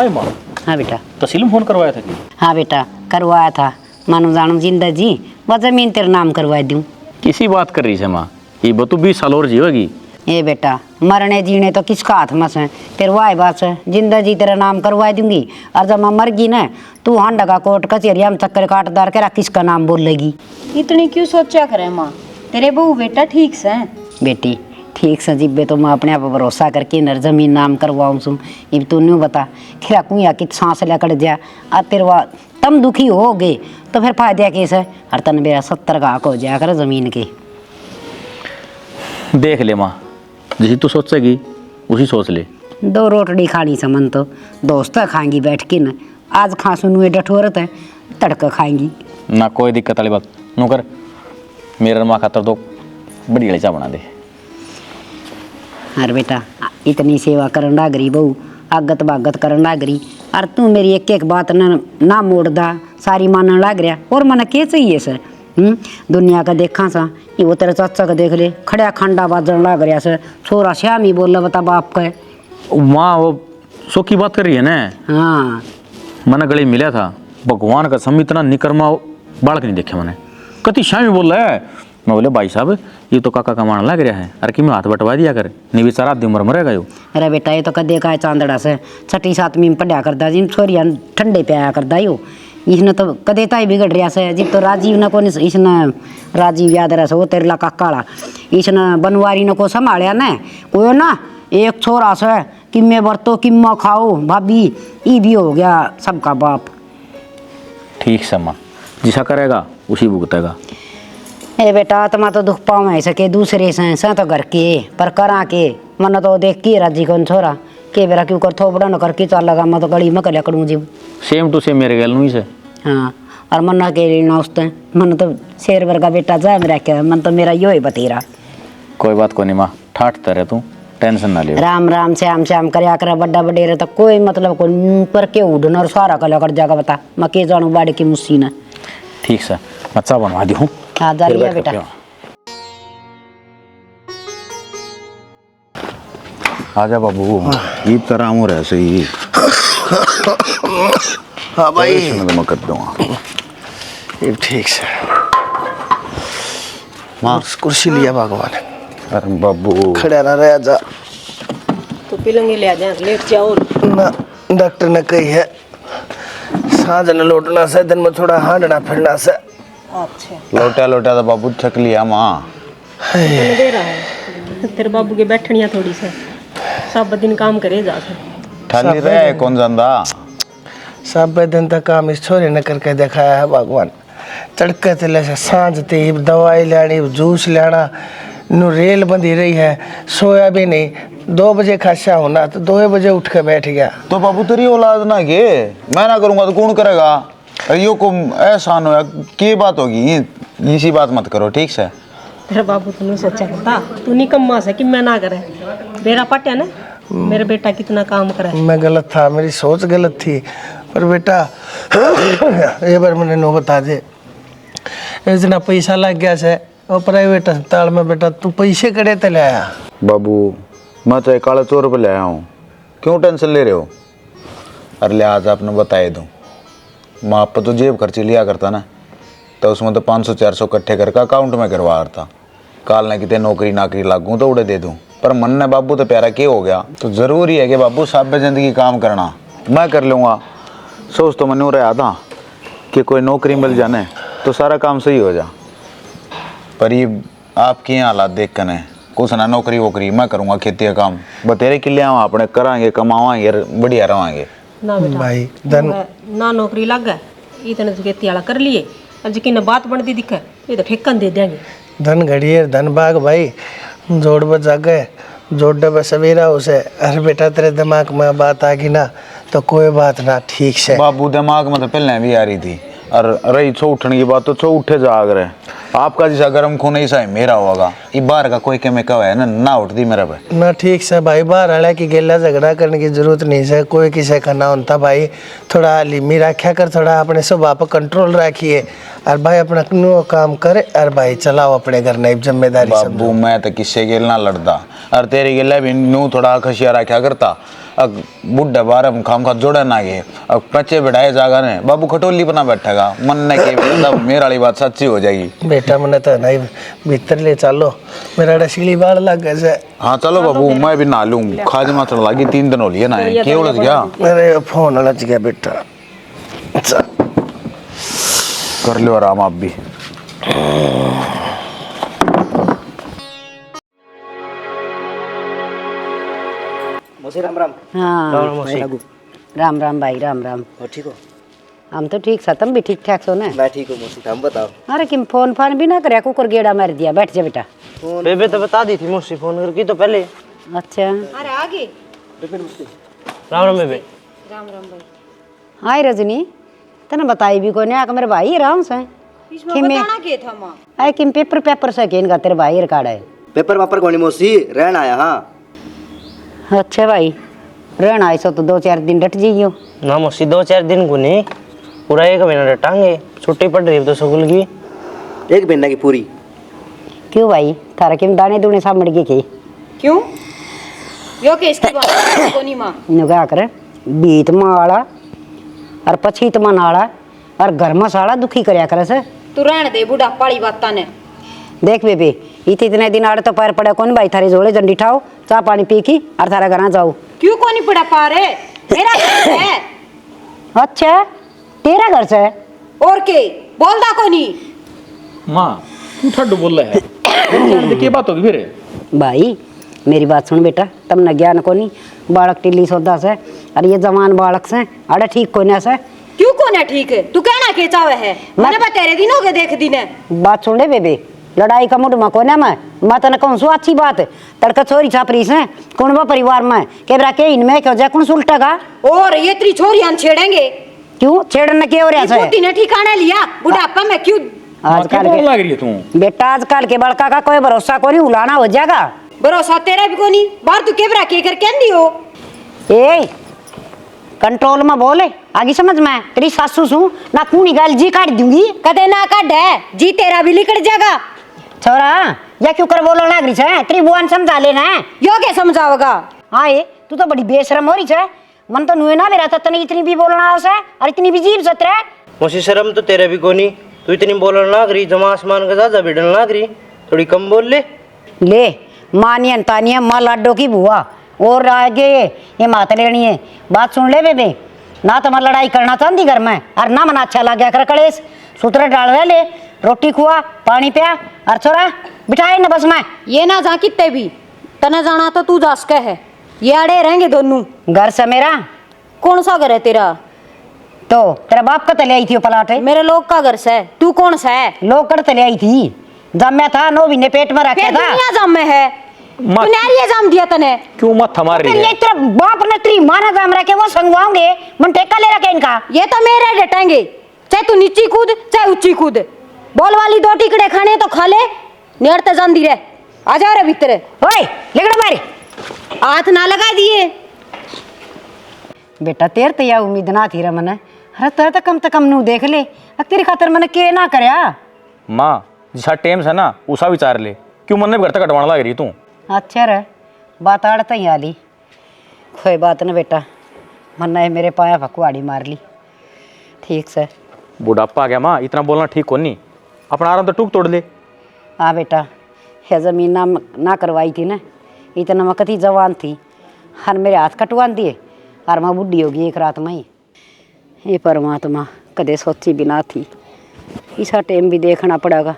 माँ हाँ बेटा। तहसील में फोन करवाया था कि? हाँ बेटा करवाया था, मानो जानो जिंदा जी वह जमीन तेरे नाम करवा दूँ। किसी बात कर रही है माँ, ये बतू 20 साल और जीवेगी। ए बेटा मरने जीने तो किसका हाथ में से, तेरे वाई बात से जिंदा जी तेरा नाम करवा दूंगी, और जब मैं मर गई ना तू हांडा का कोट कचेरिया में चक्कर काटदार के किसका नाम बोल लेगी। इतनी क्यों सोचा करे माँ, तेरे बहू बेटा ठीक से बेटी ठीक से जिब्बे तो मैं अपने आप भरोसा करके नर जमीन नाम करवाऊँ सुन। अब तू नहीं बता खिरा कुया कि सांस लेकर जा और तेरे वा तम दुखी हो गए तो फिर फायदा कैसे है, हर तन मेरा 70 का हक हो जाया कर जमीन के। देख ले माँ, जैसी तू सोचेगी उसी सोच ले। 2 रोटड़ी खानी समन तो दोस्त खाएंगी बैठ के न, आज खा सुनू डठोरत है तड़का खाएंगी ना कोई दिक्कत वाली बात नू कर, मेरे माँ खातर तो बड़ी चाय बना दे। अरे बेटा इतनी सेवा करन लागरी बहू, आगत बागत करन लागरी, और तू मेरी एक एक बात ना मोड़दा सारी मानन लाग रहा, और मन के चाहिए सर। दुनिया का देखा सा ये वो तेरे चाचा का देख ले खड़ा खंडा बाजन लाग रहा सर, छोरा श्याम ही बोल बता बाप का। माँ वो सो की बात कर रही है ना। हाँ मैंने गले मिला था, भगवान का सम इतना निकरमा बालक नहीं देखे मैंने, कति श्यामी बोल रहा है। मैं बोले भाई साहब ये तो काका कमाने लग रहा है, अरे कि मैं हाथ बटवा दिया कर, नहीं बेचारा आधी उम्र मरेगा यो। अरे बेटा ये तो कदे का है चांदड़ा से 6ठी 7वीं में पढ़ा करता जिन छोरिया ठंडे पे आया करता यो, इसने तो कदे ताई बिगड़ रहा से। जिब तो राजीव न को इसने राजीव याद रहा से वो तेरला काकाला इसने बनवारी न को संभालिया न वो ना एक छोरा से किम्मे बरतो किम्मा खाओ भाभी ये भी हो गया सबका बाप। ठीक से माँ, जिसा करेगा उसी भुगतेगा। ए बेटा आत्मा तो दुख पाओ है सके दूसरे से तो घर के पर करा के मन तो देख के राजी कौन छोरा के बेरा क्यों कर थोपड़ा न करके चल लगा मैं तो गली में कल्या करूँ जी। सेम टू सेम मेरे गल नहीं से। हाँ और मन्ना के लिए नाश्ते मन तो शेर वर्गा बेटा जाए मेरा क्या मन तो मेरा यो ही बतेरा। कोई बात को नहीं माँ, ठाटता रहे तू, टेंशन ना ले। राम राम श्याम श्याम करया कर बड्डा बडेरे तो कोई मतलब को पर के उड़न और सारा कल्या कर जाएगा बता मैं के जानू बाड़ी की मुस्सी न। ठीक से मैं चाय बनवा दी हूँ। हाँ जा लिया बेटा। आजा बाबू ये तरह हूँ रह सही। हाँ भाई तो मैं कर दूँगा। ये ठीक से माँ कुर्सी लिया भगवान, अरे बाबू खड़ा ना रह जा तो पिलंगे ले आ जाए, लेट जाओ ना। डॉक्टर ने कही है सांझ न लौटना से, दिन में थोड़ा हांडना फिरना से। अच्छा लौटा लौटा तो बाबू थक लिया माँ। तने दे रहा है तेरे बाबू के बैठनिया थोड़ी से सब दिन काम करे जा से ठाली रहे कौन जानदा। सब दिन तक काम इस छोरे ने करके दिखाया है भगवान। तड़के तले से सांझ ते दवाई लेनी जूस लेना नु रेल बंधी रही है, सोया भी नहीं। 2 बजे खासा होना तो 2 बजे उठ के बैठ गया। तो बाबू तेरी औलाद ना के मैं ना करूँगा तो कौन करेगा। यो को एहसान होया की बात होगी, इसी बात मत करो ठीक से। तेरा बाबू तूने सोचा था तू निकम्मा से कि मैं ना करे। बेरा पट्या ना मेरा बेटा कितना काम करे। मैं गलत था, मेरी सोच गलत थी, पर बेटा ये बार मैंने नो बता दे, इतना पैसा लग गया से और प्राइवेट अस्पताल में बेटा तू पैसे कड़े ते ले आया। बाबू मैं तो 1 रुपये ले आया हूँ, क्यों टेंशन ले रहे हो? अरे ले आज आपने बताए दूँ, मैं आप तो जेब खर्ची लिया करता ना, तो उसमें तो 500-400 इकट्ठे करके अकाउंट में करवा रहा था। काल ने कितने नौकरी नाकरी लागू तो उड़े दे दूँ, पर मन ने बाबू तो प्यारा क्या हो गया। तो ज़रूरी है कि बाबू साहब ज़िंदगी काम करना, मैं कर लूँगा। सोच तो मैंने रहा था कि कोई नौकरी मिल जाने तो सारा काम सही हो जा, पर ये आपके यहाँ हालात देख कर कुछ ना नौकरी वोकरी मैं करूँगा, खेती का काम बतेरे किले अपने कराएंगे, कमावाएंगे, बढ़िया रवाएंगे। ना बेटा भाई धन ना नौकरी लग गए इतने तो खेती वाला कर लिए, आज की न बात बनती दिखे ये तो ठेकन दे देंगे। धन घड़िए धन बाग भाई, जोड़ बच जागे जोड़ डबे सवेरा उसे। अरे बेटा तेरे दिमाग में बात आ गई ना तो कोई बात ना, ठीक से। बाबू दिमाग में तो पहले भी आ रही थी, और रही छो उठने की बात तो छो उठे जाग रहे। आपका जैसा गर्म खून ऐसा है मेरा होगा, ये बाहर का कोई के में कहा है ना उठती मेरा पे ना। ठीक से भाई, बाहर वाला की गेला झगड़ा करने की जरूरत नहीं है, कोई किसी का ना होता भाई। थोड़ा लिमी रखा कर, थोड़ा अपने स्वभाव पर कंट्रोल रखिए, और भाई अपना नो काम करे, और भाई चलाओ अपने घर नई जिम्मेदारी। बाबू मैं तो किससे गेल ना लड़ता, और तेरे गेला भी नू थोड़ा खशिया रखा करता। अब बुढ़ा बारह खाम खा जोड़ा ना गए, अब बच्चे बैठाए जागा ने बाबू खटोली बना बैठेगा, मन ने के मतलब मेरा वाली बात सच्ची हो जाएगी। बेटा मैंने तो नहीं भीतर ले चलो, मेरा डसीली बाढ़ लग गए। हाँ चलो बाबू, मैं भी ना लूँ, खाज मात्र लगी 3 दिन हो लिए ना, क्या उलझ गया? अरे फोन उलझ गया बेटा, कर लो आराम आप भी। राम राम। हाँ राम राम भाई, राम राम। ठीक हो? हम तो ठीक सा, तुम भी ठीक ठाक सो ना? मैं ठीक हूँ मौसी, हम बताओ। अरे किम फोन फान भी ना करे, कुकर गेड़ा मार दिया। बैठ जा बेटा। बेबे तो बता दी थी मौसी, फोन करके तो पहले। अच्छा अरे आगे राम राम बेबे। हाय रजनी, तने बताई भी कोने आके मेरे भाई राम से इसमें बताना क्या था माँ? आए किम पेपर से केन का तेरे भाई रिकॉर्ड है। पेपर वापर कोनी मौसी, रहन आया। हाँ अच्छा भाई, रहना आए सो तो 2-4 दिन डट जाइयो। ना मौसी 2-4 दिन को नहीं, पूरा 1 महीना डटांगे। छुट्टी पड़ रही है तो स्कूल की, 1 महीना की पूरी। क्यों भाई, थारा किम दाने दूने सामड़ गए के? क्यों यो के इसकी बात कोनी माँ? नु क्या करे, बीत माला और पछीत मनाला और घर में साला दुखी करया करे से। तू रहने दे बूढ़ा पाड़ी बात ने। देख बेबे, इतने दिन आड़े तो पैर पड़े कौन भाई, थारे जोड़े जंडी ठाओ, चाय पानी पी की और थारा घर जाओ। क्यों कोनी पड़ा पा रे? मेरा घर है। अच्छा तेरा घर से? और के बोलदा कोनी? माँ तू ठड्डू बोल रहा है, क्या बात होगी फिर? भाई मेरी बात सुन बेटा, तुमने ज्ञान कोनी, बालक टिल्ली सौदा से, और ये जवान बालक से अरे ठीक कोने से। क्यों कोना ठीक है? तू कहना के चावे है? मैंने बा तेरे दिन हो गए देख दिने। बात सुन ले बेबे, लड़ाई का मुड में कोने मैं तने कहूँ सो अच्छी बात, तड़का छोरी छापरी से कौन बा परिवार में के बरा के इनमें क्यों जा कौन सुलटेगा? और ये तेरी छोरी हम छेड़ेंगे? क्यों छेड़ने के हो रहा है? बुद्धि ने ठिकाना लिया, बुढ़ापा में क्यों? आजकल बोल लग रही है तू बेटा, आजकल के बड़का का कोई भरोसा कोनी, उलाना हो जाएगा। भरोसा तेरा भी कोनी, बाहर तू केबरा के कर कहंदी हो? ए कंट्रोल में बोले, आगे समझ में, तेरी सासू सू ना कूनी गाल जी काट दूंगी। कदे ना काट है जी, तेरा भी लिकड़ जाएगा। छोरा या क्यों कर बोलो लाग रही है, तेरी बुआ ने समझा लेना है। यो के समझाओगा? हाँ ये तू तो बड़ी बेशरम हो रही है, मन तो नुए ना मेरा था तने इतनी भी बोलना है और इतनी भी जीभ सत्र है। मौसी शर्म तो तेरे भी कोनी, तू इतनी बोलने लाग रही, जमा आसमान का ज्यादा भिड़ने लाग रही, थोड़ी कम बोल ले। मानियन तानिया माँ लाडो की बुआ, और आगे ये मात लेनी है। बात सुन ले बेबे, ना तुम्हारा लड़ाई करना चाहती घर में, और ना मना अच्छा लग गया कर कलेश, सूत्र डाल ले, रोटी खुआ पानी पिया, और छोरा बिठाए न बस में। ये ना जा कितने भी, तने जाना तो तू जा सके है, ये अड़े रहेंगे दोनों। घर से मेरा कौन सा घर है तेरा? तो तेरा बाप का तले आई थी वो पलाट है, मेरे लोग का घर से। तू कौन सा है? लोग कर तले आई थी, जब मैं था 9 महीने पेट में रखा था। दुनिया जाम में है, तूने ये जाम दिया तने। क्यों मत हमारे तेरी लिए? तेरा बाप ने तेरी माँ ने जाम रखे, वो संगवाओगे मन टेका ले रखे इनका। ये तो मेरे डटेंगे, चाहे तू नीची कूद चाहे ऊंची कूद, बोल वाली 2 टिकड़े खाने तो खा ले, नेड़ते जांदी रहे। आ जा रे भीतर, ओए लेगड़ा मारे, हाथ ना लगा दिए। बेटा तेर तो या उम्मीद ना थी रे मने, अरे तेरे तो कम नू देख ले, तेरी खातर मैंने के ना करया। माँ जिसा टेम से ना उसा विचार ले, क्यों मन में घर तक कटवाने लग रही तू? अच्छा रे, बात आड़ता ही आली, कोई बात न बेटा, मन्ना है मेरे पाया भकुआड़ी मार ली। ठीक से बुढ़ापा आ गया माँ, इतना बोलना ठीक हो नहीं, अपना आराम तो टूक तोड़ ले। हाँ बेटा, है जमीन ना करवाई थी ना, इतना मैं कती जवान थी, हर मेरे हाथ कटवान दिए और मैं बुढ़ी होगी एक रात में ही। ये परमात्मा कदे सोची भी ना थी, इसा टाइम भी देखना पड़ेगा।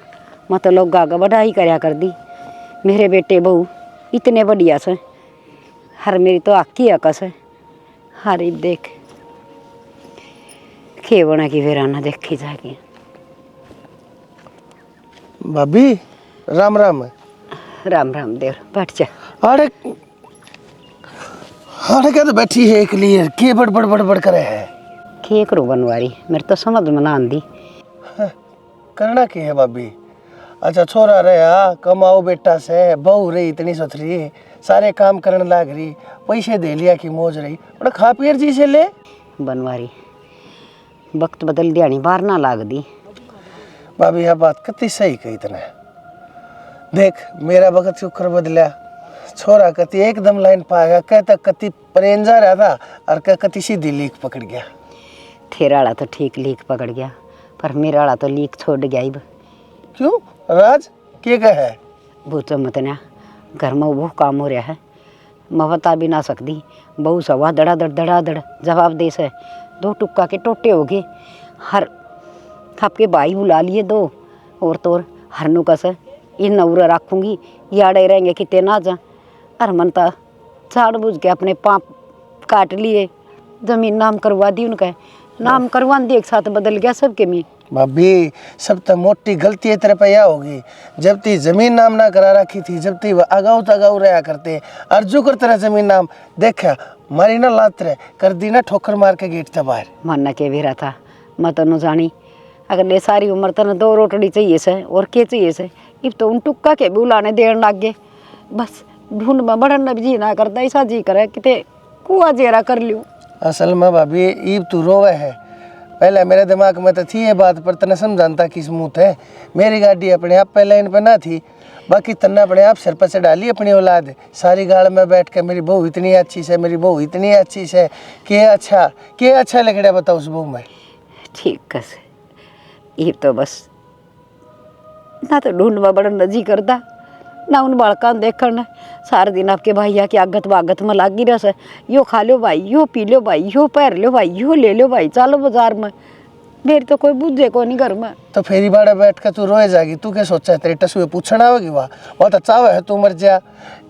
मैं तो लोग आगे बढ़ाई करया कर दी, मेरे बेटे बहू इतने बढ़िया से, हर मेरी तो आकी अकस है। हर देख खेवना की वीराना देखी जाएगी। भाभी राम राम। राम राम देव, बैठ जा। अरे अरे क्या तो बैठी है एक लिए के बड़ करे है। के करूँ बनवारी, मेरे तो समझ में ना आंदी। करना की है भाभी? अच्छा छोरा रहा कमाओ बेटा से, बहू रही इतनी सुथरी, सारे काम करने लाग रही, पैसे दे लिया कि मौज रही, और खा पियर जी से ले। बनवारी वक्त बदल दिया, बाहर ना लाग दी। भाभी यह बात कति सही कही तने। देख मेरा वक्त शुक्र बदला, छोरा कति एकदम लाइन पाएगा, कहता कति परेंजा रहा था और कह कति सीधी लीक पकड़ गया। तेरा वाला तो ठीक लीक पकड़ गया, पर मेरा वाला तो लीक छोड़ गया। इब क्यों राज के कहे? भूचो मत ना, घर में वो काम हो रहा है, मैं बता भी ना सकती। बहु सवा धड़ाधड़ जवाब दे से 2 टुक्का के टोटे हो गए। हर आपके भाई बुला लिए 2 और तोर हरनू का से इन नौरा रखूँगी, याड़े रहेंगे कितने ना जा। अर मनता झाड़ बुझ के अपने पाँव काट लिए, जमीन नाम करवा दी, उनका नाम करवा दी, एक साथ बदल गया सबके में। भाभी सब तो मोटी गलती तेरे पे यह होगी, जब ती जमीन नाम ना करा रखी थी, जब ती अगाऊ तगाऊ रहा करते, अर्जू कर तेरा जमीन नाम देखा मारी ना लात रहे कर दी ना, ठोकर मार के गेट था बाहर। मानना के भी रहा था, मैं तो न जानी अगर ले सारी उम्र तन 2 रोटड़ी चाहिए से और के चाहिए से, इब तो उन टुक्का के बुलाने देने लग गए। बस ढूंढ में बढ़न जी ना करता, ऐसा जी करे किते कुआ जेरा कर लियो। असल में भाभी ईब तू रोवे है, पहले मेरे दिमाग में तो थी ये बात, पर तने समझाता किस मुँह है। मेरी गाड़ी अपने आप पहले इन पर ना थी, बाकी तन्ने अपने आप सिर पर से डाली अपनी औलाद, सारी गाड़ में बैठ के मेरी बहू इतनी अच्छी से, मेरी बहू इतनी अच्छी से, के अच्छा लग रहा बताओ उस बहू में। ठीक कस ये तो बस ना तो ढूंढ में बढ़न जी करता, ना उन बालका देखना सारा दिन आपके भैया की आगत वागत में लागी रह से, यो खा लो भाई, यो पी लो भाई, यो पैर लो भाई, यो ले लो भाई, चलो बाजार में। मेरी तो कोई बुझे को नहीं घर में। तो फेरी बाड़ा बैठ के तू रोए जाएगी, तू क्या सोचा है? तेरी टसुए पूछना होगी वाह, वो तो चाव है तू मर जा,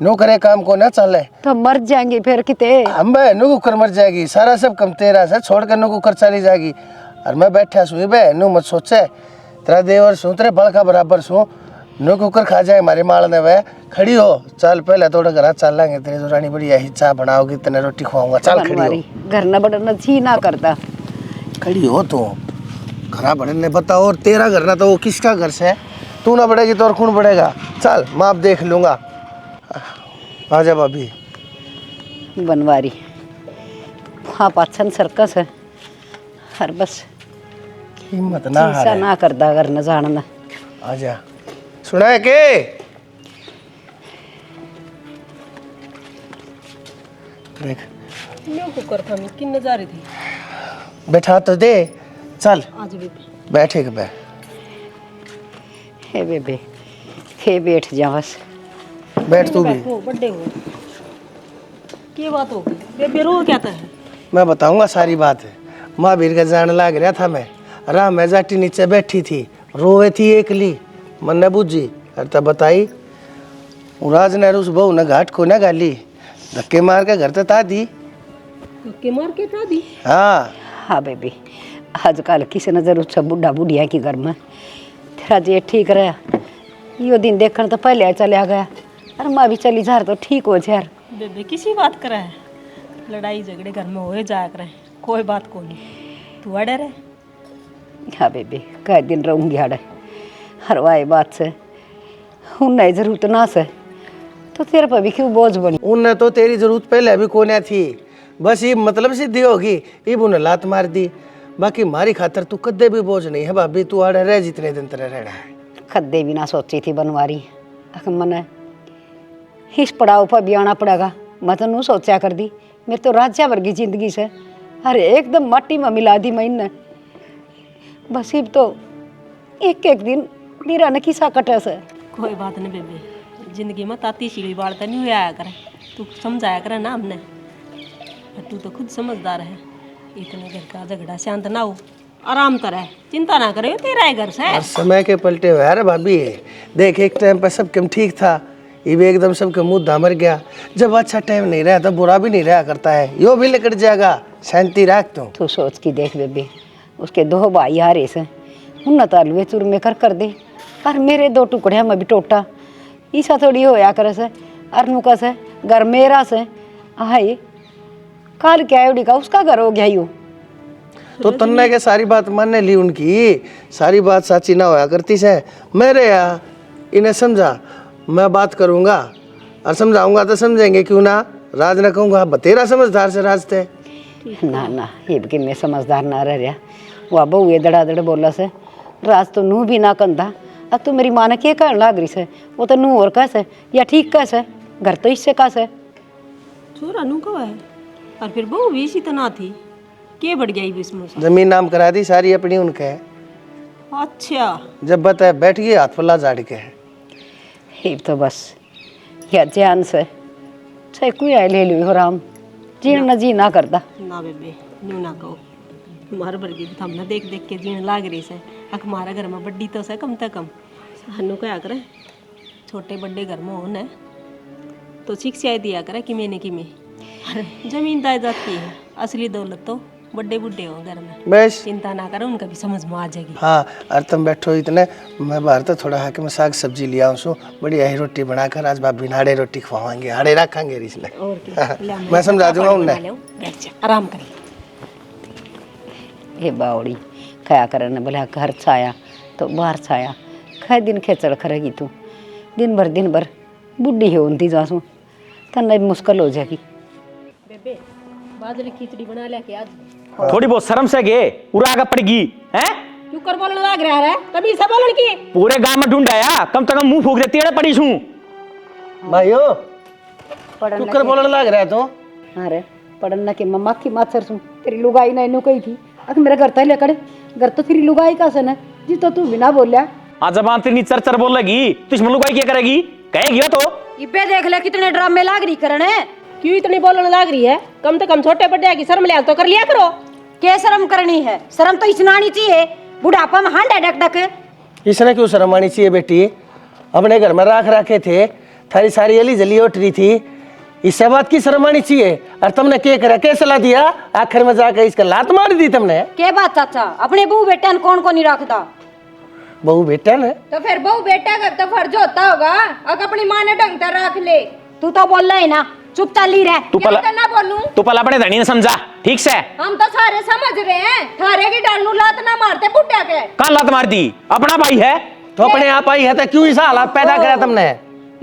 नो करे काम को ना चले तो मर जाएंगे फिर किते। हम नु कुकर मर जाएगी, सारा सब कम तेरा से छोड़ कर नु कुकर चली जाएगी। और मैं बैठा सुई बे नु मत सोचे, तेरा देवर सू तेरे बल का बराबर सू, नो कुकर खा जाए हमारे माल ने वह खड़ी हो। चल पहले थोड़ा घर चल लेंगे, तेरे जो रानी बढ़िया ही चाय बनाओगी, तेने रोटी खुआऊंगा। चल खड़ी हो, घर न बढ़ना छी ना करता, खड़ी हो तू। घरा बढ़ने ने बताओ, और तेरा घर ना तो वो किसका घर से है? तू ना बढ़ेगी तो और कौन बढ़ेगा? चल माप देख लूंगा। आजा भाभी। बनवारी हाँ पाछन सर्कस है, हर बस हिम्मत ना ऐसा ना करदा अगर न जानना। आजा सुना है के? देख न्यू कुकर था, मैं किन नजारे थी। बैठा तो दे, चल आज बेबे बैठे के बे। हे बेबे हे बैठ जा बस, बैठ तू भी। हो बड़े हो की बात होगी बेबे, रो क्या है? मैं बताऊंगा सारी बात है। माँ भीर का जान लाग रहा था मैं, राम में जाटी नीचे बैठी थी, रोवे थी एकली, मन ने बुझी और तब बताई। राज ने उस बहू ने घाट को न गाली, धक्के मार के घर तक ता दी। धक्के मार के था दी? हाँ हाँ बेबी आजकल किसी नजर उस बुढ़ा बुढ़िया की घर में तेरा जेठ ठीक रहा, यो दिन देखने तो पहले चला गया, अरे माँ भी चली जा तो ठीक हो जा। बेबे किसी बात करा है, लड़ाई झगड़े घर में हो जाया करे, कोई बात को नहीं, तू अड़े रहे। हाँ बेबी कई दिन रहूँगी हाड़े हरवाए बात से उन्हें जरूरत ना से तो तेरे पर भी क्यों बोझ बनी। उनने तो तेरी जरूरत पहले भी कोने थी, बस ये मतलब सिद्धि होगी, इब उन्हें लात मार दी। बाकी मारी खातर तू कदे भी बोझ नहीं है भाभी, तू आड़े रह जितने दिन तेरे रहना है। खद्दे भी ना सोची थी बनवारी मन इस पड़ाव पर भी आना पड़ेगा। मैं तो नू सोचा कर दी मेरे तो राजा वर्गी जिंदगी से अरे एकदम माटी में मिला दी मैंने। बस इब तो एक एक दिन मेरा न किसा कटे से। कोई बात नहीं बेबी, जिंदगी में ताती सीढ़ी बाढ़ता नहीं हुआ करे, तू समझाया करे ना हमने। तू तो खुद समझदार है, इतने घर का झगड़ा शांत ना हो, आराम तो रहे, चिंता ना करे, तेरा है घर से। और समय के पलटे हुए अरे भाभी, देख एक टाइम पर सब कम ठीक था, ये भी एकदम सबके मुंह दामर गया। जब अच्छा टाइम नहीं रहा तो बुरा भी नहीं रहा करता है, यो भी निकट जाएगा, शांति रख तू सोच की देख बेबी, उसके दो भाई हारे से उन तालुए चूरमे कर दे और मेरे दो टुकड़िया में भी टोटा ईसा थोड़ी होया करे से अरनुका से घर मेरा से आए काल क्या उड़ी का उसका घर हो गया यो। तो तन्ने के सारी बात मानने ली उनकी, सारी बात साची ना होया करती से। मेरे यहाँ इन्हें समझा, मैं बात करूँगा और समझाऊंगा तो समझेंगे, क्यों ना राज न कहूँगा बतेरा समझदार से राजते। ना ना ये भी मैं समझदार ना रह रहा, वह बहू ये दड़ा बोला से राज तो नू भी ना कंधा। अब तो मेरी माँ ने क्या कहने लाग रही से, वो तो नू और कैसे या ठीक कैसे घर तो इससे कैसे छोरा नू कवा है और फिर बहू भी इसी तरह थी, के बढ़ गई इसमें से? जमीन नाम करा दी सारी अपनी उनके है। अच्छा जब बताए बैठ गई हाथ पल्ला झाड़ के है। ये तो बस या जान से चाहे कोई आए ले लो राम जीण न जी ना करता। ना बेबे नू ना कहो, तुम्हारे वर्गी तो हमने देख देख के जीने लाग रही से। हमारा घर में बड्डी तो से कम से कम हनु क्या करे, छोटे बड़े घर में हो न तो शिक्षा दिया करे कि मैंने कि मैं जमीन जायदाद की है, असली दौलत तो बड़े बुढ़े हो घर में। बस चिंता ना करो, उनका भी समझ में आ जाएगी। हाँ और तुम बैठो इतने, मैं बाहर तो थोड़ा हाके में साग सब्जी लिया हूँ, बढ़िया ही रोटी बनाकर आज भाभी नाड़े रोटी खवाएंगे, हाड़े रखेंगे इसलिए। और क्या मैं समझा दूंगा उन्हें। बैठ जा आराम करें। हे बावड़ी खाया करे न बोले घर छाया तो बाहर छाया खाए दिन खेचड़ करेगी तू दिन भर बुढ़ी हो उनती जासू तन्ने मुश्किल हो जाएगी। बेबे बाजरे खिचड़ी बना लेके आज थोड़ी बहुत शर्म से गे उड़ा का पड़ेगी हैं? क्यों कर बोलने लग रहा है, कभी सब बोलन की पूरे गांव में ढूंढाया, कम से कम मुंह फूक देती है पड़ी छू। भाइयों तू कर बोलने लग रहा है तो अरे पढ़न के मम्मा की माछर सू तेरी लुगाई ना इनू कही थी अगर मेरा घर तय लेकर घर तो तेरी लुगाई का सन है जी तो तू बिना बोलिया आज जबान तेरी चर चर बोल लगी तो इसमें लुगाई क्या करेगी, कहेगी तो इबे देख ले कितने ड्रामे लाग रही करने। क्यों इतनी बोलने लग रही है, कम से कम छोटे बड़े की शर्म लिया तो कर लिया करो। क्या शर्म करनी है, शर्म तो इतना आनी चाहिए, बुढ़ापा में हांडा डक डक। इसने क्यों शर्म आनी चाहिए बेटी, अपने घर में राख रखे थे, थारी सारी अली जली उठ रही थी, इससे बात की शर्म आनी चाहिए। और तुमने क्या करा, क्या सलाह दिया, आखिर में जाकर इसका लात मार दी तुमने। क्या बात चाचा, अपने बहू बेटा कौन को नहीं रखता? बहू बेटा ने तो फिर बहू बेटा का तो फर्ज होता होगा, अगर अपनी माँ ने ढंग से रख ले। तू तो बोल रहा है ना, चुप चाली रह। तू पला ना बोलूं तू पला अपने धनी ने समझा ठीक से। हम तो सारे समझ रहे हैं, थारे की डालू लात ना मारते बुढ़ा के। कहाँ लात मार दी, अपना भाई है तो अपने आप आई है तो क्यों ऐसा हालात पैदा करा तुमने।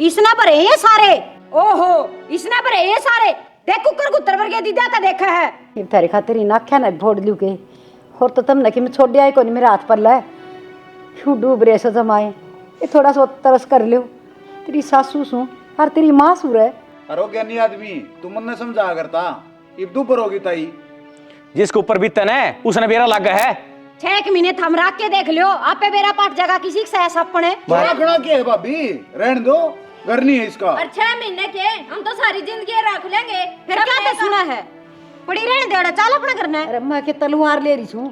इसना पर ये सारे, ओहो इसना पर ये सारे देख कुकर कुतर वर्गे दीदा तो देखा है। ये थारी खातिर इन आख्या ना फोड़ लू के और तो तुमने कि मैं छोड़ दिया को नहीं मेरा हाथ पर लाए क्यों डूब रहे से जमाए ये थोड़ा सा तरस कर लो। तेरी सासू सू और तेरी माँ सू रहे अरे ज्ञानी आदमी तुम मन ने समझा करता इब तू पर होगी ताई जिसके ऊपर बीतन है उसने बेरा लगा है। 6 महीने थम रख के देख लियो, आपे मेरा पाठ जगह किसी से सपने खड़ा के है भाभी रहने दो घर नहीं है इसका। और 6 महीने के हम तो सारी जिंदगी रख लेंगे, फिर क्या पे सुना है पड़ी रहने देड़ा चल अपना करना है। अरे मैं के तलवार ले रही छूं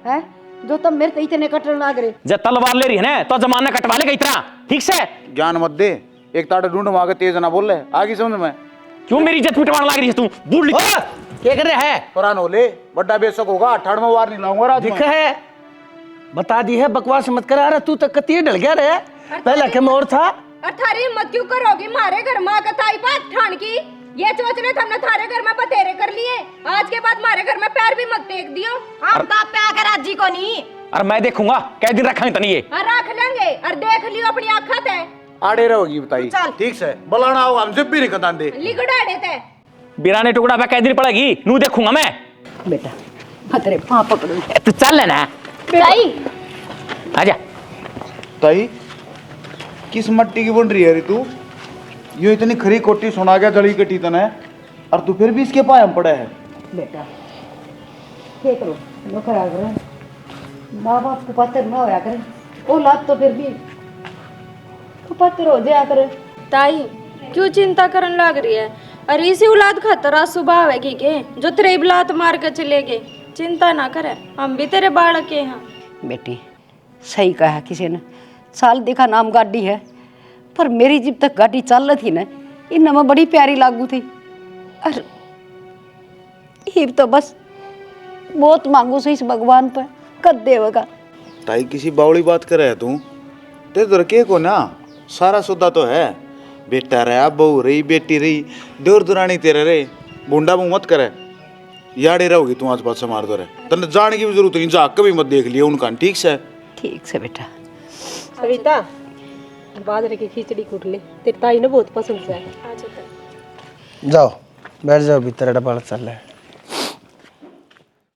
है जो तुम मेरे ते इतने कटन लाग रहे। जब तलवार ले रही है ना तो जमाना कटवा लेगा इतना ठीक से। ज्ञान मत दे, एक ताड़ा ढूंढ वहां के तेज ना बोल ले आगे समझ में। क्यों मेरी इज्जत पिटवाने लग रही है तू, बूढ़ क्या कर रहा है, पुरान हो ले बड्डा बेशक होगा 18वां वार नहीं लाऊंगा रात दिखा है बता दी है, बकवास मत करा रहा तू तक कती ढल गया रे, पहले के मोर था। और थारी हिम्मत क्यों करोगी मारे घर माँ का ताई बात ठान की, ये सोच रहे हमने थारे घर में बतेरे कर लिए, आज के बाद मारे घर में पैर भी मत टेक दियो। हम तो पे आकर राजी को नहीं और मैं देखूंगा कै दिन रखेंगे तनी ये। हाँ रख लेंगे और देख लियो अपनी आँखा ते आड़े रहोगी बताई ठीक से बुलाना होगा हम जब भी नहीं खता दे लिगड़ा देते बिराने टुकड़ा पे कै दिन पड़ेगी नू देखूंगा मैं। बेटा मैं तेरे पाँव पकड़ू तू चल ना ताई आजा। ताई किस मट्टी की बन रही है रे तू? यो इतनी खरी कोटी सुना गया जड़ी कटी तने और तू फिर भी इसके पाए हम पड़े है। बेटा क्या करो नो करा करो माँ बाप को पत्थर न होया करे औलाद तो फिर भी पत्थर हो जाया करे। ताई क्यों चिंता करने लग रही है? अरे इसी औलाद खतरा स्वभाव है के जो तेरे लात मार के चले गए। चिंता ना करे हम भी तेरे बालक के हैं। बेटी सही कहा किसी ने साल देखा नाम गाड़ी है पर मेरी जब तक गाड़ी चल रही थी ना इन में बड़ी प्यारी लागू थी और ये तो बस बहुत मांगू से इस भगवान पर कद देवेगा। ताई किसी बावड़ी बात करे है तू? तेरे तो रखे को ना सारा सौदा तो है। बेटा रहा बहू रही बेटी रही दूर दुरानी तेरे रे बुंडा मुँह मत करे याड़े रहोगी तू आज पास से मार दो रहे तने जाने की भी जरूरत नहीं जा कभी मत देख लिया उनका ठीक से। ठीक से बेटा। सविता बाजरे की खिचड़ी कूट ले तेरी ताई ने बहुत पसंद से। जाओ बैठ जाओ भीतर डबाल चल रहा है।